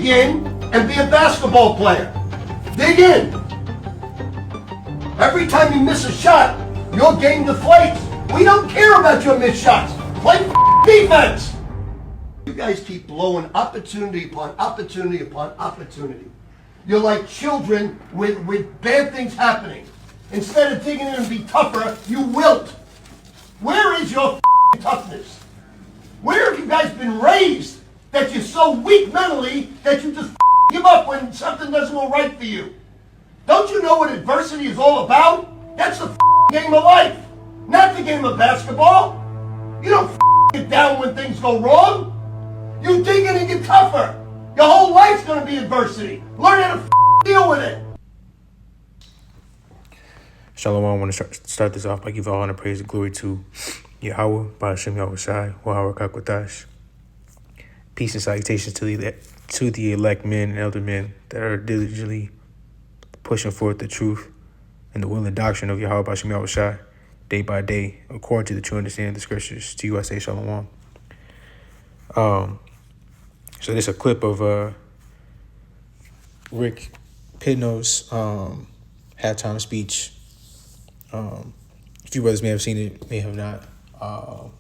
in and be a basketball player. Dig in. Every time you miss a shot, your game deflates. We don't care about your missed shots. Play defense. You guys keep blowing opportunity upon opportunity upon opportunity. You're like children with bad things happening. Instead of digging in and be tougher, you wilt. Where is your toughness? Where have you guys been raised that you're so weak mentally that you just give up when something doesn't go right for you? Don't you know what adversity is all about? That's the game of life, not the game of basketball. You don't get down when things go wrong. You dig in and get tougher. Your whole life's going to be adversity. Learn how to deal with it. Shalom, I want to start this off by giving all honor, praise, and glory to Yahweh, YAHAWASHI, YAHAWASHI. Peace and salutations to the elect men and elder men that are diligently pushing forth the truth and the will and doctrine of Yahweh YAHAWASHI day by day, according to the true understanding of the scriptures. To you I say shalom. So this is a clip of Rick Pitino's halftime speech. A few brothers may have seen it, may have not. But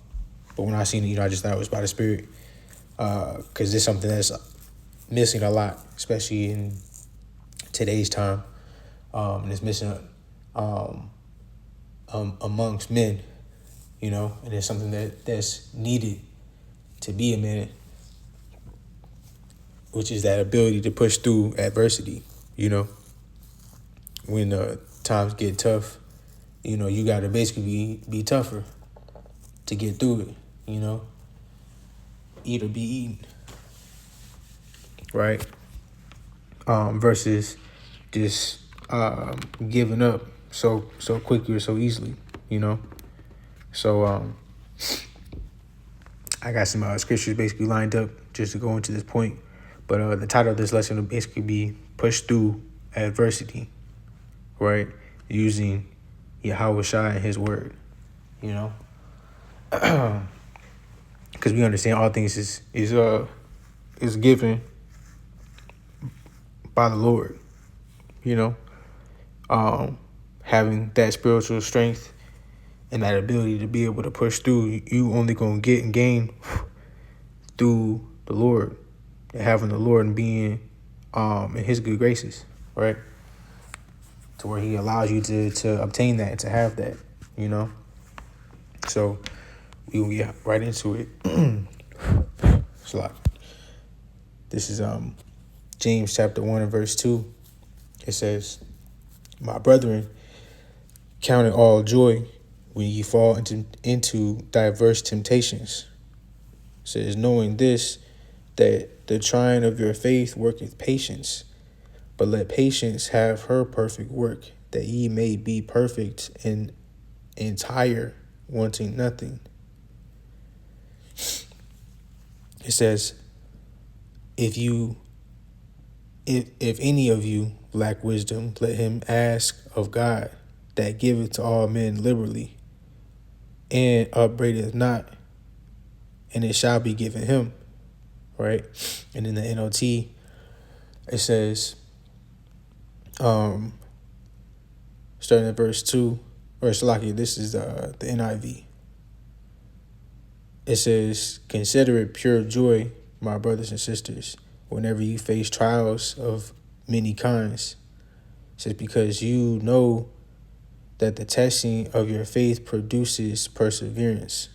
when I seen it, I just thought it was by the Spirit. Because this is something that's missing a lot, especially in today's time. And it's missing amongst men, and it's something that's needed to be a man, which is that ability to push through adversity, when times get tough. You got to basically be tougher to get through it, eat or be eaten, right? Versus just giving up so quickly or so easily, So I got some scriptures basically lined up just to go into this point. But the title of this lesson will basically be Push Through Adversity, right? Using YAHAWASHI and his word, because we understand all things is given by the Lord, having that spiritual strength and that ability to be able to push through, you only gonna get and gain through the Lord and having the Lord and being in his good graces, right? To where he allows you to obtain that and to have that, So we will get right into it. It's a lot. This is James chapter 1 and verse 2. It says, "My brethren, count it all joy when ye fall into diverse temptations." It says, "Knowing this, that the trying of your faith worketh patience. But let patience have her perfect work, that ye may be perfect and entire, wanting nothing." It says, if any of you lack wisdom, let him ask of God, that giveth to all men liberally, and upbraideth not, and it shall be given him. Right? And in the NLT, it says, starting at verse 2, or Shalaki, this is the NIV. It says, "Consider it pure joy, my brothers and sisters, whenever you face trials of many kinds." It says, "Because you know that the testing of your faith produces perseverance.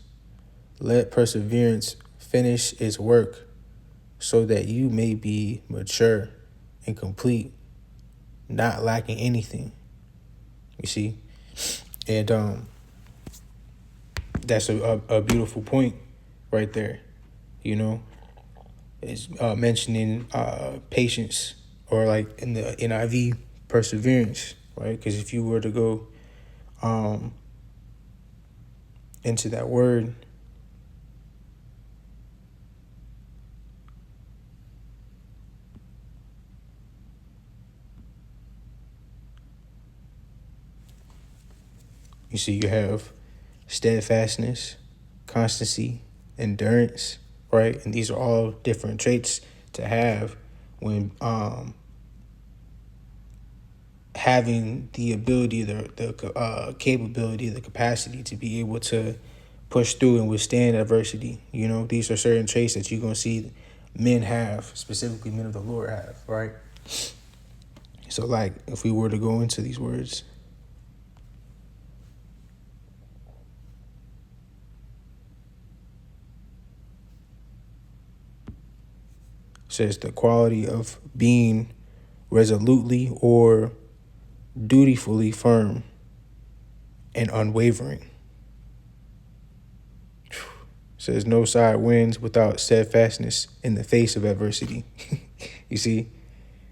Let perseverance finish its work, so that you may be mature and complete, not lacking anything." You see? And that's a beautiful point right there. It's mentioning patience, or like in the NIV, perseverance, right? Because if you were to go into that word, you see, you have steadfastness, constancy, endurance, right? And these are all different traits to have when having the ability, the capability, the capacity to be able to push through and withstand adversity. You know, these are certain traits that you're going to see men have, specifically men of the Lord have, right? So, like, if we were to go into these words, it says the quality of being resolutely or dutifully firm and unwavering. Says no side wins without steadfastness in the face of adversity. You see?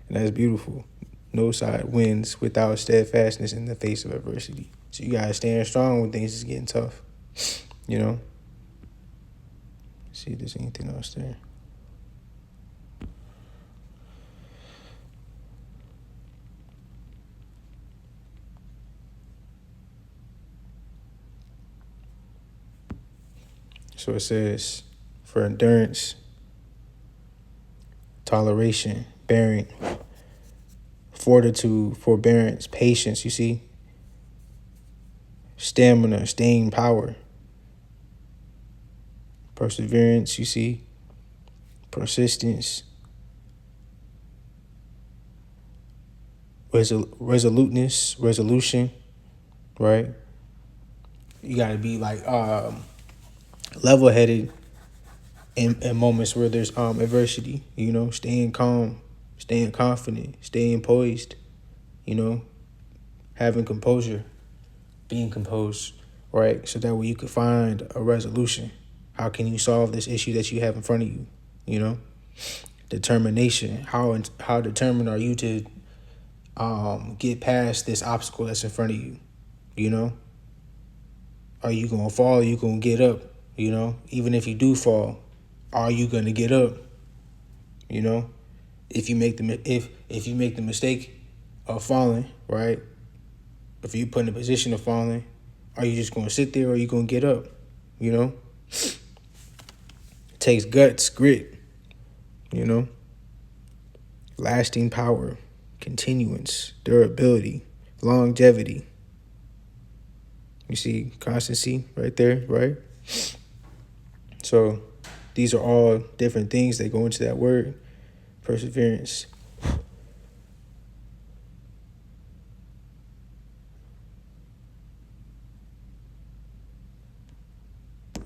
And that's beautiful. No side wins without steadfastness in the face of adversity. So you gotta stand strong when things is getting tough. You know? See if there's anything else there. So it says, for endurance, toleration, bearing, fortitude, forbearance, patience, you see? Stamina, staying power, perseverance, you see? Persistence, resoluteness, resolution, right? You gotta be like level-headed in moments where there's adversity, you know, staying calm, staying confident, staying poised, you know, having composure, being composed, right? So that way you can find a resolution. How can you solve this issue that you have in front of you, you know? Determination. How determined are you to get past this obstacle that's in front of you, you know? Are you going to fall? Are you going to get up, you know? Even if you do fall, are you going to get up, you know? If you make the mistake of falling, right? If you put in a position of falling, are you just going to sit there or are you going to get up, you know? It takes guts, grit, you know? Lasting power, continuance, durability, longevity. You see constancy right there, right? So these are all different things that go into that word, perseverance.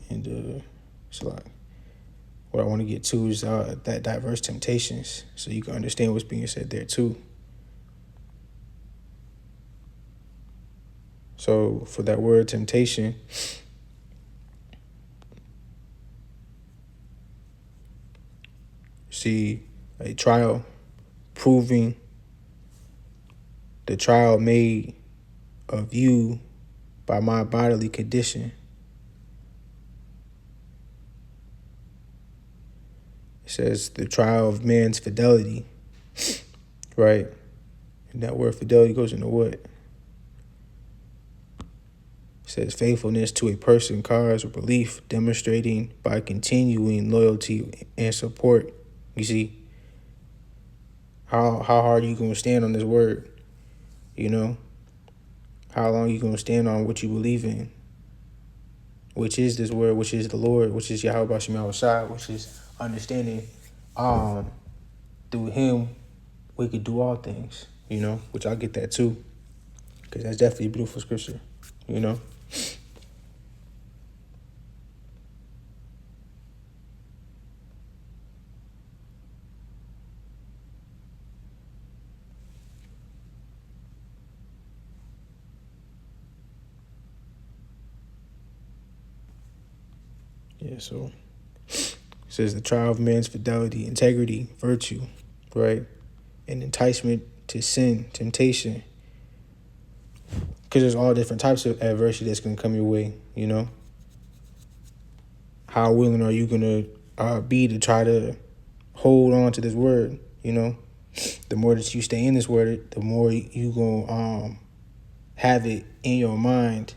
And so like, what I want to get to is that diverse temptations, so you can understand what's being said there too. So for that word temptation, see a trial proving the trial made of you by my bodily condition. It says the trial of man's fidelity, right? And that word fidelity goes into what? It says faithfulness to a person, cause, or belief, demonstrating by continuing loyalty and support. You see, how hard are you going to stand on this word? You know, how long are you going to stand on what you believe in? Which is this word, which is the Lord, which is YAHAWASHI, which is understanding through him we could do all things, you know, which I'll get that too, because that's definitely a beautiful scripture, you know. Yeah, so it says the trial of man's fidelity, integrity, virtue, right? And enticement to sin, temptation. Because there's all different types of adversity that's going to come your way, you know? How willing are you going to be to try to hold on to this word, you know? The more that you stay in this word, the more you going to have it in your mind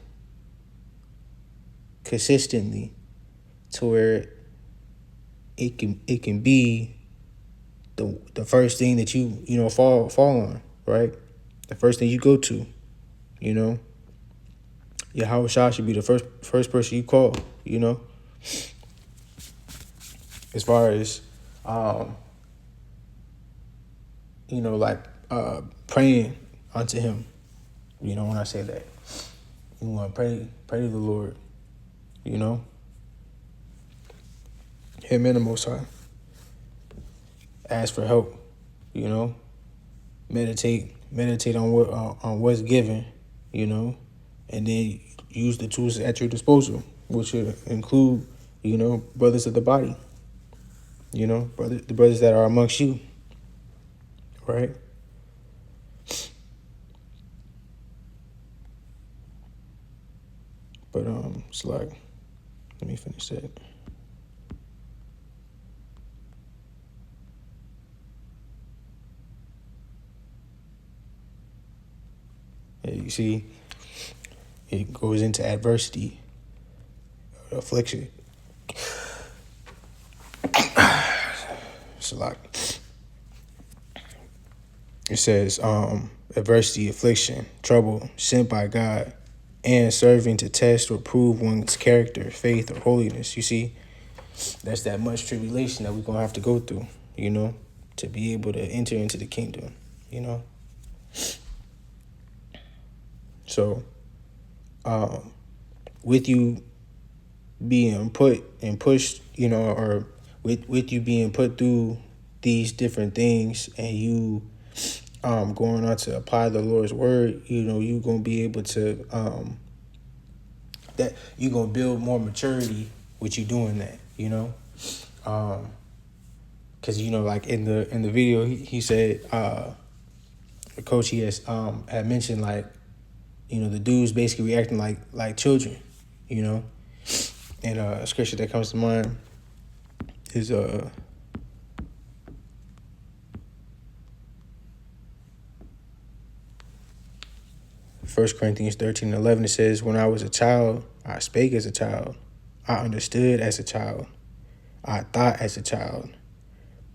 consistently to where it can be the first thing that you fall on, right? The first thing you go to, you know. YAHAWASHI should be the first person you call, you know. As far as like praying unto him. You know, when I say that, you want to pray to the Lord, you know. Him and the Most High. Ask for help, you know. Meditate on what's given, you know, and then use the tools at your disposal, which would include, you know, brothers of the body, you know, the brothers that are amongst you, right? But it's like, let me finish that. Yeah, you see, it goes into adversity, affliction. It's a lot. It says, adversity, affliction, trouble, sent by God, and serving to test or prove one's character, faith, or holiness. You see, that's that much tribulation that we're going to have to go through, you know, to be able to enter into the kingdom, you know. So, with you being put and pushed, you know, or with you being put through these different things and you going on to apply the Lord's word, you know, you're going to be able to, that you're going to build more maturity with you doing that, you know. Because, you know, like in the video, he said, the coach, he had mentioned, like, you know, the dudes basically reacting like children, you know. And a scripture that comes to mind is 1 Corinthians 13:11. It says, when I was a child, I spake as a child. I understood as a child. I thought as a child.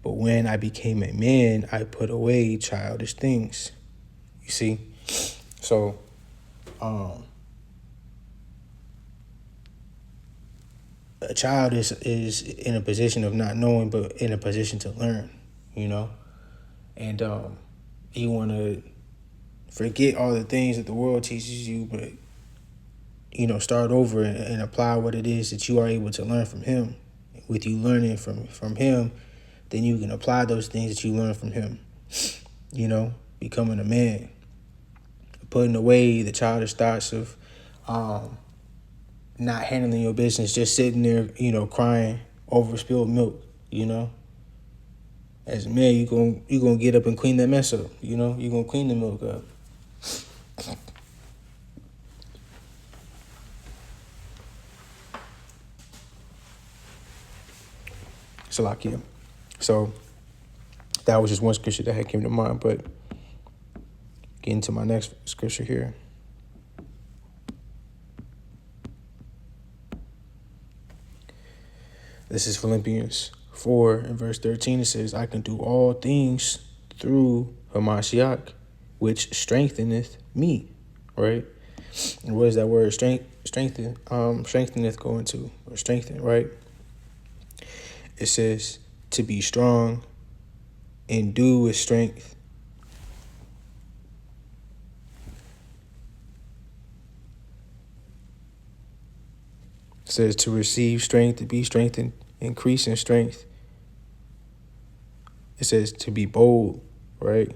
But when I became a man, I put away childish things. You see? So, a child is in a position of not knowing, but in a position to learn, you know? And you want to forget all the things that the world teaches you, but, you know, start over and apply what it is that you are able to learn from him. With you learning from him, then you can apply those things that you learn from him, you know, becoming a man, putting away the childish thoughts of not handling your business, just sitting there, you know, crying over spilled milk, you know. As a man, you gonna get up and clean that mess up, you know. You're gonna clean the milk up. Salakia. So that was just one scripture that had came to mind, but getting to my next scripture here. This is Philippians 4 and verse 13. It says, I can do all things through Hamashiach, which strengtheneth me. Right? And what is that word strengthen? Strengtheneth going to, or strengthen, right? It says to be strong and do with strength. It says to receive strength, to be strengthened, increase in strength. It says to be bold, right?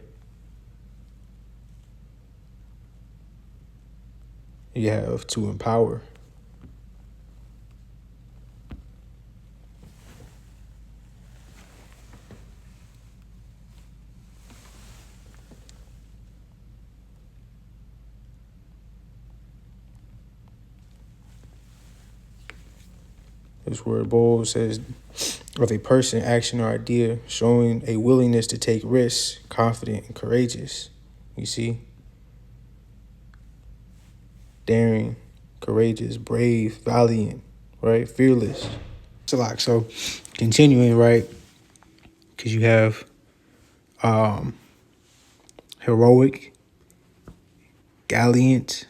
You have to empower. This word bold says of a person, action, or idea, showing a willingness to take risks, confident and courageous. You see? Daring, courageous, brave, valiant, right? Fearless. It's a lot. So continuing, right? Because you have heroic, gallant,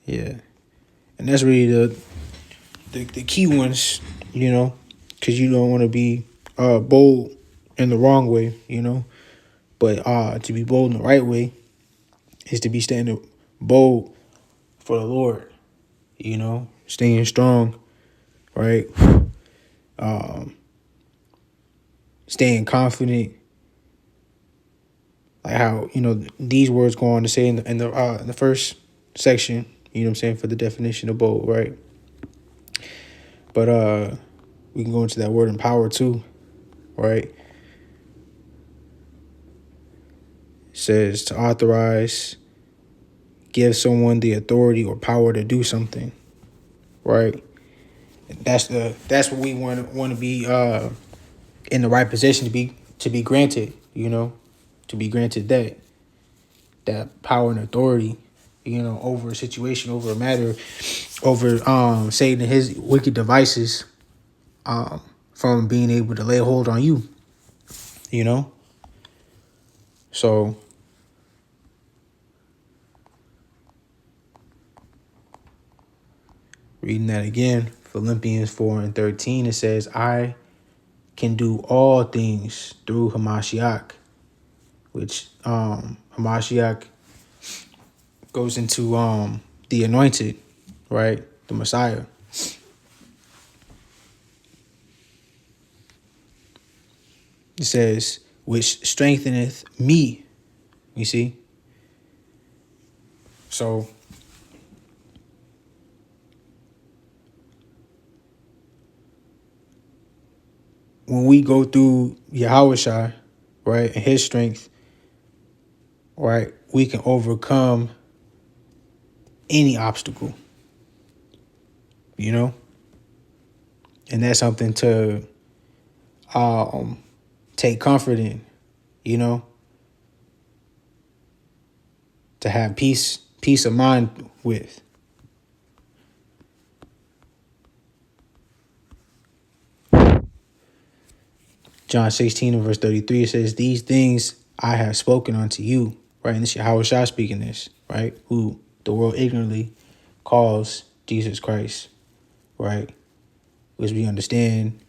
yeah. And that's really the key ones, because you don't want to be bold in the wrong way, but to be bold in the right way is to be standing bold for the Lord, staying strong, right? Staying confident, like how these words go on to say in the first section, what I'm saying, for the definition of bold, right? But we can go into that word empower too, right? It says to authorize, give someone the authority or power to do something, right? That's what we want to be in the right position to be granted, to be granted that power and authority, over a situation, over a matter, over Satan and his wicked devices, from being able to lay hold on you, So reading that again, Philippians 4:13, it says, I can do all things through Hamashiach, which Hamashiach goes into the anointed, right? The Messiah. It says, which strengtheneth me. You see? So when we go through YAHAWASHI, right, and his strength, right, we can overcome any obstacle, and that's something to take comfort in, to have peace of mind with. John 16 and verse 33, it says, these things I have spoken unto you, right? And this is Yahawashi speaking this, right? Who the world ignorantly calls Jesus Christ, right? Which we understand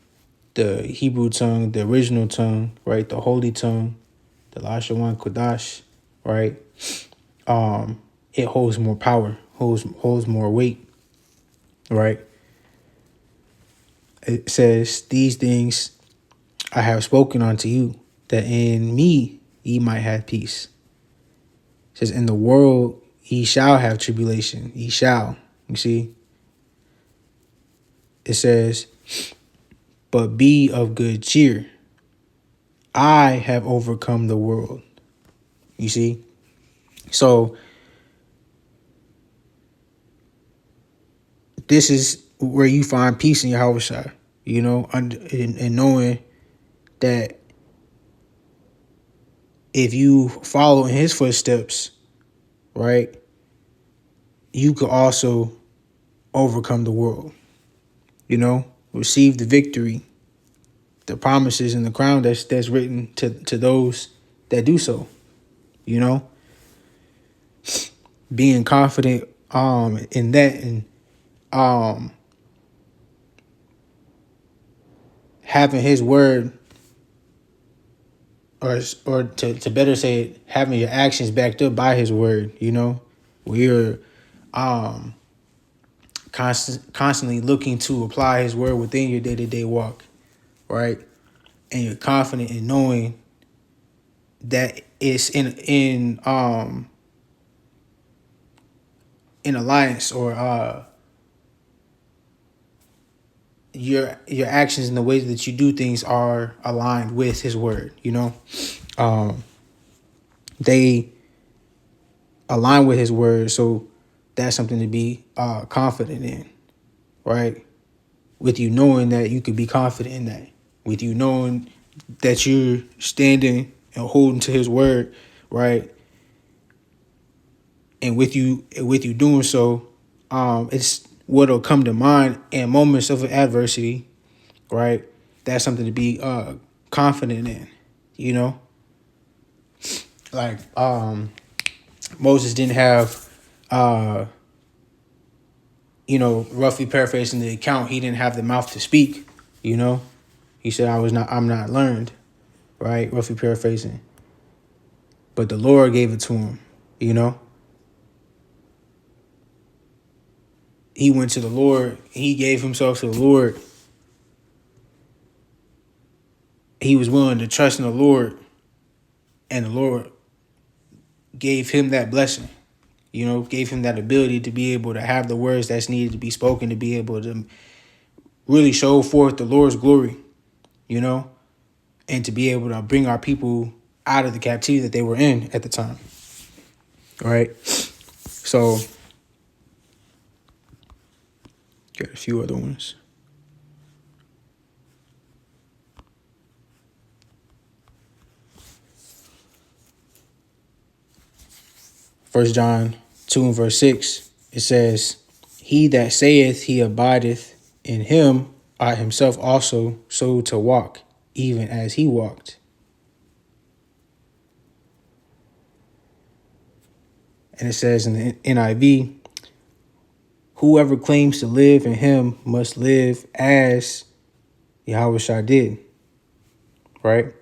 the Hebrew tongue, the original tongue, right? The holy tongue, the Lashawan Kodash, right? It holds more power, holds more weight, right? It says, these things I have spoken unto you, that in me ye might have peace. It says, in the world ye shall have tribulation. Ye shall. You see? It says, but be of good cheer. I have overcome the world. You see? So this is where you find peace in Yahawashi, and knowing that if you follow in his footsteps, right, you could also overcome the world, receive the victory, the promises and the crown that's written to those that do so, being confident in that, and having his word, or to better say it, having your actions backed up by his word, where you're constantly looking to apply his word within your day-to-day walk, right? And you're confident in knowing that it's in alliance, or your actions and the ways that you do things are aligned with his word, they align with his word. So that's something to be confident in, right? with you knowing that you could be confident in that, with you knowing that you're standing and holding to his word, right? And with you doing so, it's what'll come to mind in moments of adversity, right? That's something to be confident in, you know? Like Moses didn't have roughly paraphrasing the account, he didn't have the mouth to speak, you know? He said, I'm not learned, right? Roughly paraphrasing. But the Lord gave it to him, you know? He went to the Lord, he gave himself to the Lord. He was willing to trust in the Lord, and the Lord gave him that blessing, you know, gave him that ability to be able to have the words that's needed to be spoken, to be able to really show forth the Lord's glory, you know, and to be able to bring our people out of the captivity that they were in at the time. All right. So, got a few other ones. First John 2 and verse 6, it says, he that saith he abideth in him ought himself also so to walk, even as he walked. And it says in the NIV, whoever claims to live in him must live as YAHAWASHI did. Right?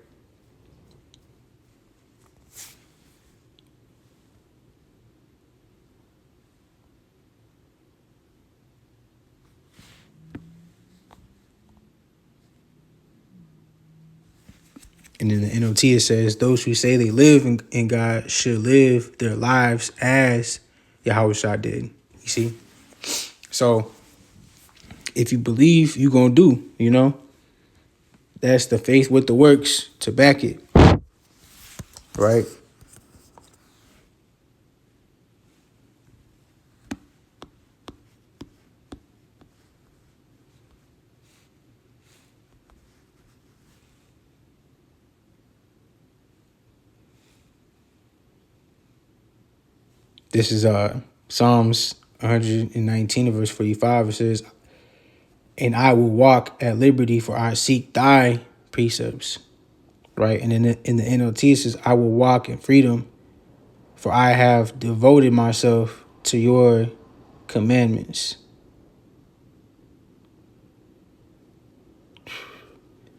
And in the NOT, it says, those who say they live in God should live their lives as YAHAWASHI did. You see? So, if you believe, you're going to do, you know? That's the faith with the works to back it. Right? This is Psalms 119, verse 45. It says, and I will walk at liberty, for I seek thy precepts. Right? And in the NLT, it says, I will walk in freedom, for I have devoted myself to your commandments.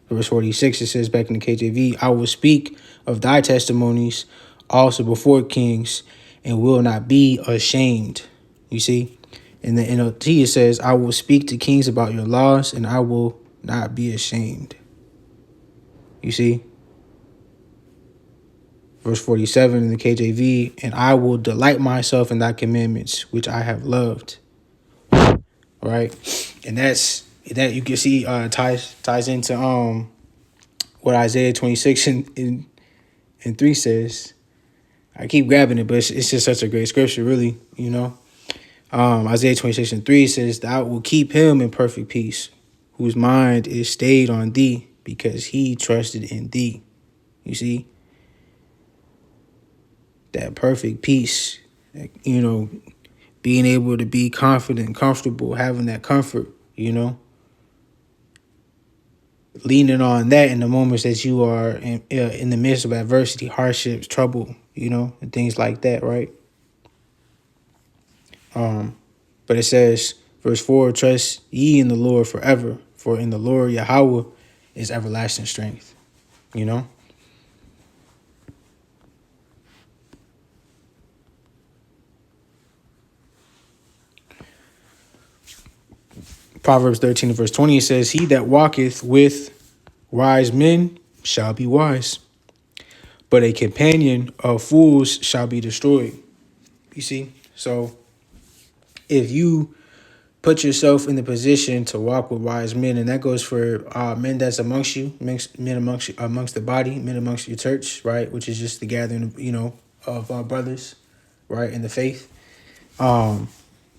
Verse 46, it says back in the KJV, I will speak of thy testimonies also before kings and will not be ashamed. You see? In the NLT, it says, I will speak to kings about your laws and I will not be ashamed. You see? Verse 47 in the KJV, and I will delight myself in thy commandments, which I have loved. Right? And that you can see ties into what Isaiah 26 and 3 says. I keep grabbing it, but it's just such a great scripture, really, you know. Isaiah 26 and 3 says, thou will keep him in perfect peace, whose mind is stayed on thee, because he trusted in thee. You see? That perfect peace, you know, being able to be confident, comfortable, having that comfort, you know. Leaning on that in the moments that you are in the midst of adversity, hardships, trouble, you know, and things like that, right? But it says, verse 4, trust ye in the Lord forever, for in the Lord Yahweh is everlasting strength, you know? Proverbs 13 verse 20, it says, he that walketh with wise men shall be wise, but a companion of fools shall be destroyed. You see? So if you put yourself in the position to walk with wise men, and that goes for men that's amongst you, men amongst the body, men amongst your church, right? Which is just the gathering, you know, of brothers, right, in the faith.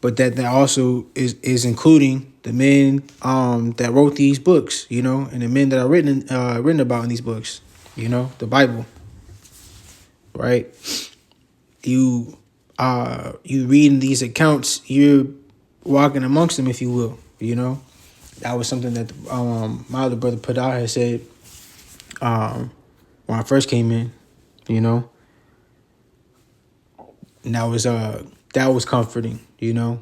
but that also is including the men that wrote these books, you know, and the men that are written about in these books, you know, the Bible, right? You reading these accounts, you're walking amongst them, if you will, you know. That was something that my other brother put out, had said when I first came in, you know. And that was comforting, you know,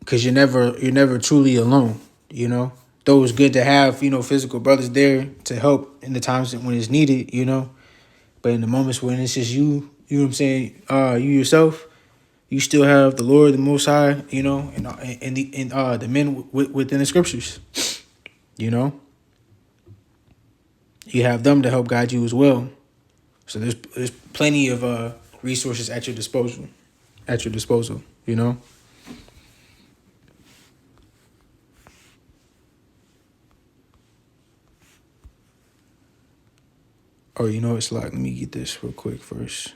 because you're never truly alone, you know. Though it's good to have, you know, physical brothers there to help in the times when it's needed, you know. But in the moments when it's just you know what I'm saying, you yourself, you still have the Lord, the Most High, you know, and the men within the scriptures, you know. You have them to help guide you as well. So there's plenty of resources at your disposal, you know. Oh, you know, it's like, let me get this real quick first.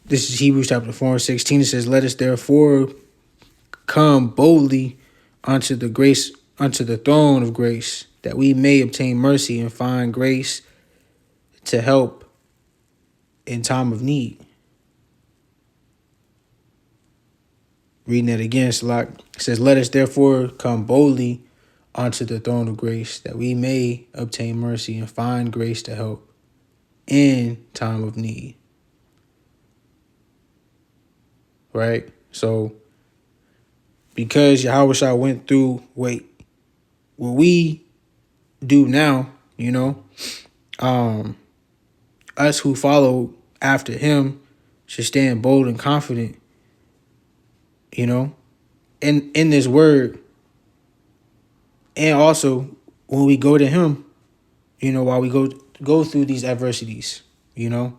This is Hebrews chapter 4:16. It says, "Let us therefore come boldly unto the throne of grace, that we may obtain mercy and find grace to help in time of need." Reading that again, it's like, it says, "Let us therefore come boldly unto the throne of grace, that we may obtain mercy and find grace to help in time of need." Right? So, because Yahawashi went through what we do now, you know, us who follow after him should stand bold and confident, you know, in this word. And also when we go to him, you know, while we go through these adversities, you know,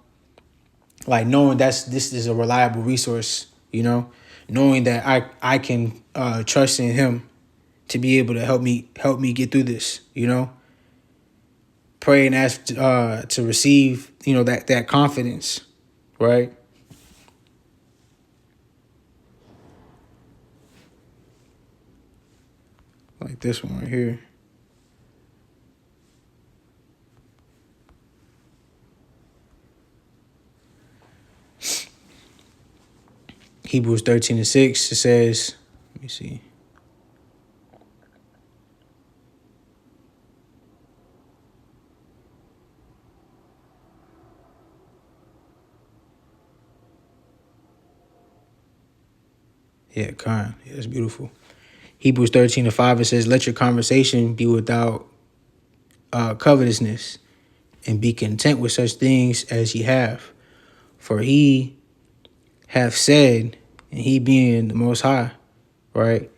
like knowing this is a reliable resource, you know, knowing that I can trust in him to be able to help me get through this, you know. Pray and ask to receive, you know, that confidence, right? Like this one right here. Hebrews 13:6, it says, let me see. Yeah, kind. Yeah, that's beautiful. Hebrews 13:5, it says, "Let your conversation be without covetousness, and be content with such things as ye have. For he hath said," and he being the Most High, right?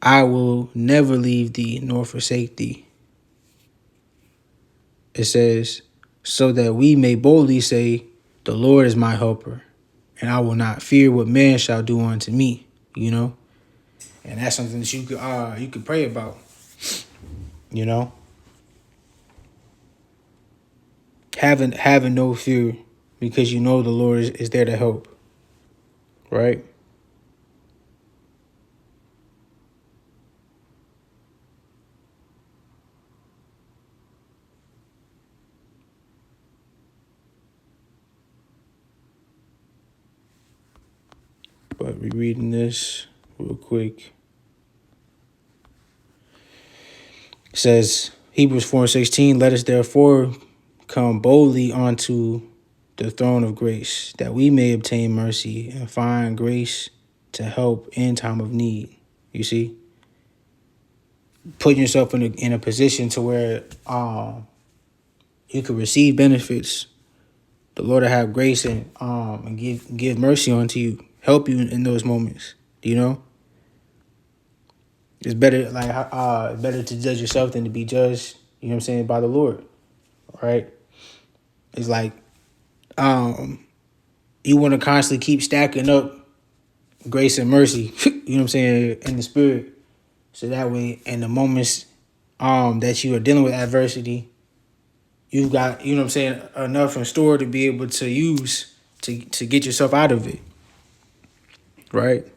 "I will never leave thee nor forsake thee." It says, "So that we may boldly say, the Lord is my helper, and I will not fear what man shall do unto me," you know? And that's something that you could pray about, you know? Having no fear, because you know the Lord is there to help, right? But rereading this real quick. It says, Hebrews 4:16, "Let us therefore come boldly unto the throne of grace, that we may obtain mercy and find grace to help in time of need." You see, putting yourself in a position to where you could receive benefits. The Lord will have grace and give mercy unto you, help you in those moments. You know, it's better better to judge yourself than to be judged. You know what I'm saying, by the Lord, right? It's like You want to constantly keep stacking up grace and mercy, you know what I'm saying, in the spirit. So that way, in the moments that you are dealing with adversity, you've got, you know what I'm saying, enough in store to be able to use to get yourself out of it. Right?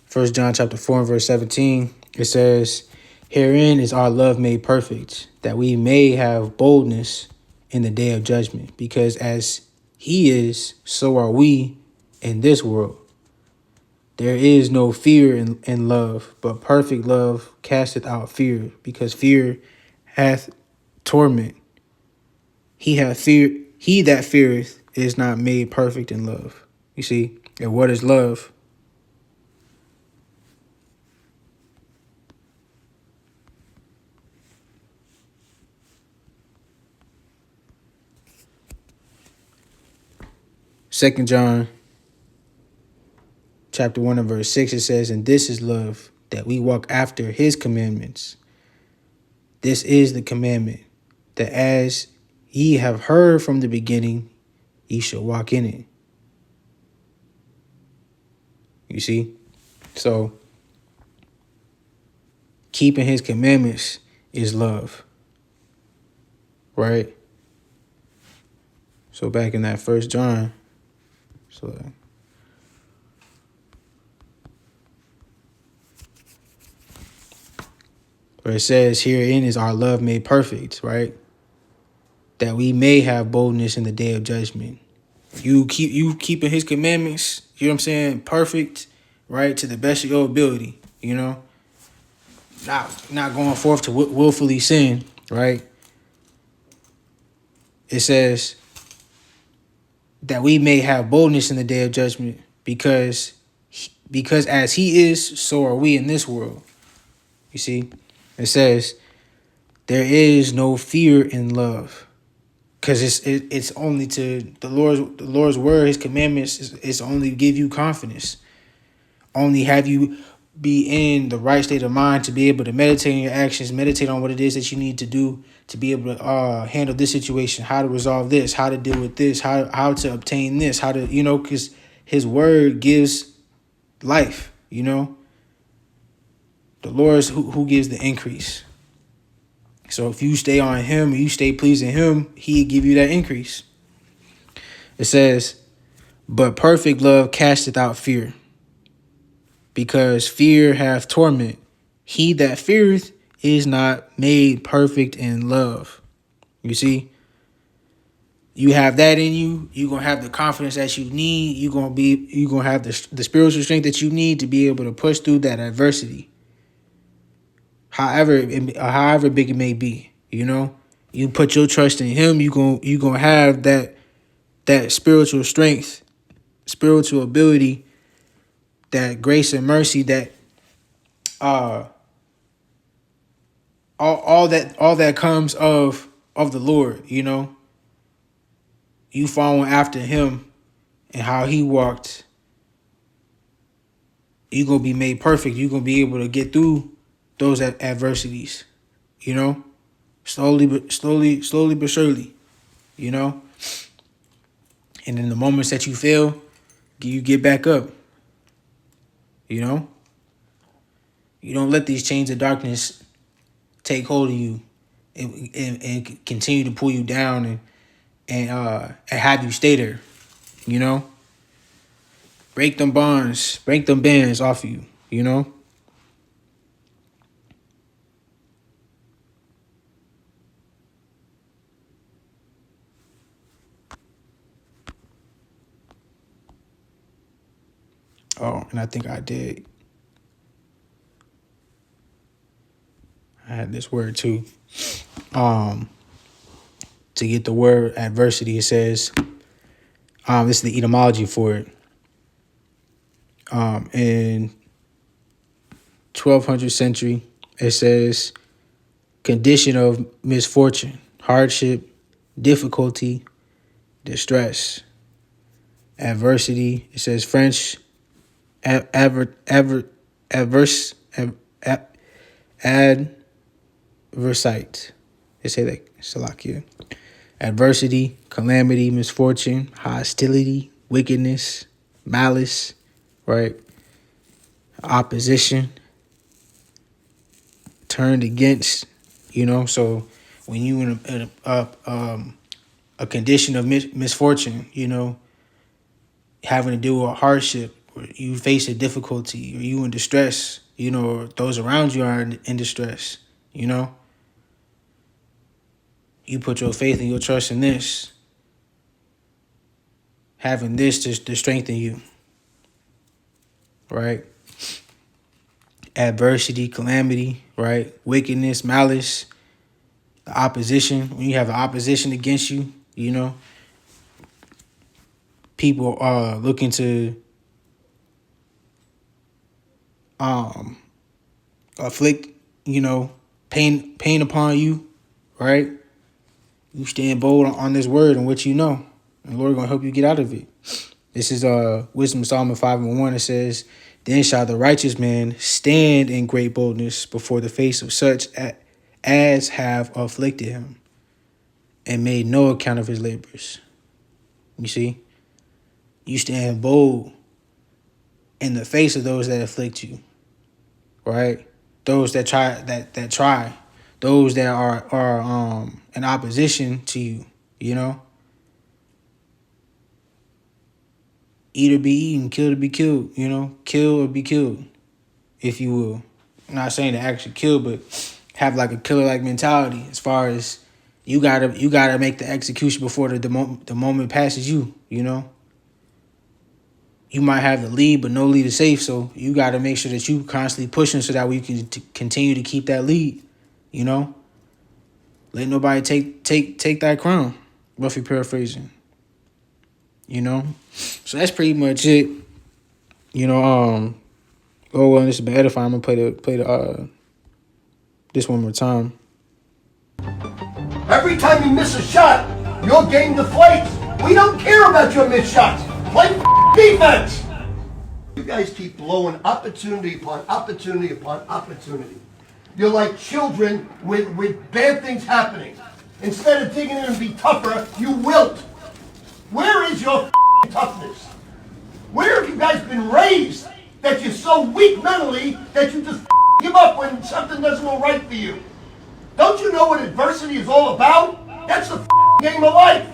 First John chapter 4 and verse 17, it says, "Herein is our love made perfect, that we may have boldness in the day of judgment, because as he is, so are we in this world. There is no fear in love, but perfect love casteth out fear, because fear hath torment. He that feareth is not made perfect in love." You see? And what is love? Second John chapter 1 and verse 6, it says, "And this is love, that we walk after his commandments. This is the commandment, that as ye have heard from the beginning, ye shall walk in it." You see? So, keeping his commandments is love. Right? So back in that first John, so where it says, "Herein is our love made perfect," right? "That we may have boldness in the day of judgment." You keeping his commandments, you know what I'm saying, perfect, right, to the best of your ability, you know? Not going forth to willfully sin, right? It says that we may have boldness in the day of judgment, because as he is, so are we in this world. You see? It says there is no fear in love, because it's only to the Lord's word, his commandments is only give you confidence, only have you be in the right state of mind to be able to meditate on your actions, meditate on what it is that you need to do to be able to handle this situation, how to resolve this, how to deal with this, how to obtain this, how to, you know, because his word gives life, you know. The Lord is who gives the increase. So if you stay on him, you stay pleasing him, he'll give you that increase. It says, "But perfect love casteth out fear, because fear hath torment. He that feareth is not made perfect in love." You see? You have that in you. You're going to have the confidence that you need. You're going to have the spiritual strength that you need to be able to push through that adversity. However big it may be, you know? You put your trust in him, you're going to have that spiritual strength, spiritual ability, that grace and mercy, that all that comes of the Lord, you know. You following after him and how he walked, you're going to be made perfect. You're going to be able to get through those adversities, you know, slowly but surely, you know. And in the moments that you fail, you get back up, you know. You don't let these chains of darkness take hold of you and continue to pull you down and have you stay there, you know. Break them bonds, break them bands off of you, you know. Oh, and I think I did. I had this word too. To get the word adversity, it says, this is the etymology for it. In 1200th century, it says, condition of misfortune, hardship, difficulty, distress, adversity. It says French, adverse, adversite. They say that, Salakia. Adversity, calamity, misfortune, hostility, wickedness, malice, right? Opposition, turned against, So when you in a condition of misfortune, having to deal with a hardship, or you face a difficulty, or you in distress, or those around you are in distress, you put your faith and your trust in this, having this to strengthen you, right? Adversity, calamity, right? Wickedness, malice, the opposition. When you have an opposition against you, people are looking to afflict, pain upon you, right? You stand bold on this word and what you know, and the Lord gonna help you get out of it. This is Wisdom Psalm 5:1. It says, "Then shall the righteous man stand in great boldness before the face of such as have afflicted him, and made no account of his labors." You see, you stand bold in the face of those that afflict you, right? Those that try, those that are in opposition to you, Eat or be eaten, kill or be killed, kill or be killed, if you will. I'm not saying to actually kill, but have like a killer-like mentality as far as you gotta make the execution before the moment passes you, You might have the lead, but no lead is safe, so you gotta make sure that you constantly pushing so that we can continue to keep that lead, Let nobody take that crown, roughly paraphrasing, So that's pretty much it. Oh well, this has been edifying. I'm gonna play the this one more time. Every time you miss a shot, your game deflates. We don't care about your missed shots. Play defense. You guys keep blowing opportunity upon opportunity upon opportunity. You're like children with bad things happening. Instead of digging in and be tougher, you wilt. Where is your toughness? Where have you guys been raised that you're so weak mentally that you just give up when something doesn't go right for you? Don't you know what adversity is all about? That's the game of life,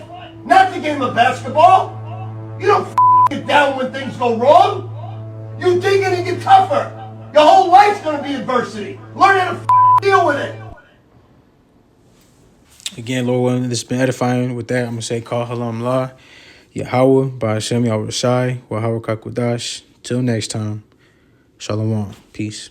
not the game of basketball. You don't get down when things go wrong. You dig in and get tougher. Your whole life's going to be adversity. Learn how to deal with it. Again, Lord willing, this has been edifying. With that, I'm going to say, Call Halam La, Yahweh, Ba'ashem, YAHAWASHI, Wahawa Kakudash. Till next time, Shalom. Peace.